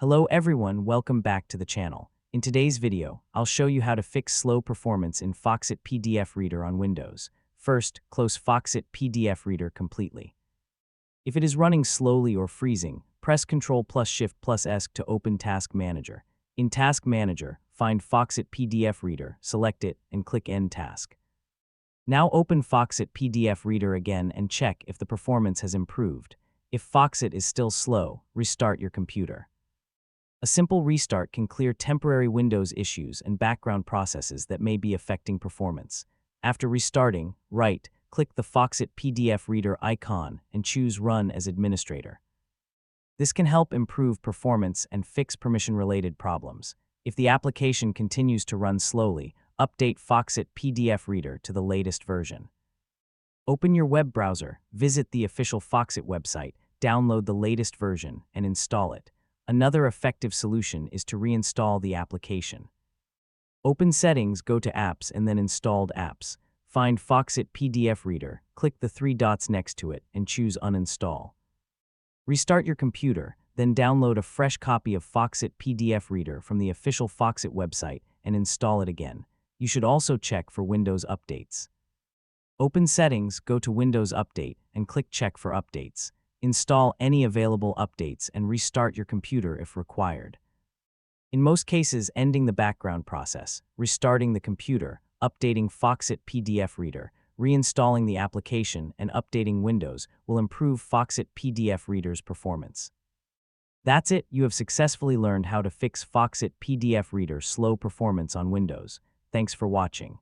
Hello everyone, welcome back to the channel. In today's video, I'll show you how to fix slow performance in Foxit PDF Reader on Windows. First, close Foxit PDF Reader completely. If it is running slowly or freezing, press Ctrl plus Shift plus S to open Task Manager. In Task Manager, find Foxit PDF Reader, select it, and click End Task. Now open Foxit PDF Reader again and check if the performance has improved. If Foxit is still slow, restart your computer. A simple restart can clear temporary Windows issues and background processes that may be affecting performance. After restarting, right-click the Foxit PDF Reader icon and choose Run as Administrator. This can help improve performance and fix permission-related problems. If the application continues to run slowly, update Foxit PDF Reader to the latest version. Open your web browser, visit the official Foxit website, download the latest version, and install it. Another effective solution is to reinstall the application. Open Settings, go to Apps and then Installed Apps. Find Foxit PDF Reader, click the three dots next to it and choose Uninstall. Restart your computer, then download a fresh copy of Foxit PDF Reader from the official Foxit website and install it again. You should also check for Windows updates. Open Settings, go to Windows Update and click Check for Updates. Install any available updates and restart your computer if required. In most cases, ending the background process, restarting the computer, updating Foxit PDF Reader, reinstalling the application, and updating Windows will improve Foxit PDF Reader's performance. That's it, you have successfully learned how to fix Foxit PDF Reader slow performance on Windows. Thanks for watching.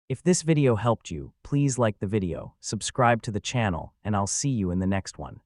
If this video helped you, please like the video, subscribe to the channel, and I'll see you in the next one.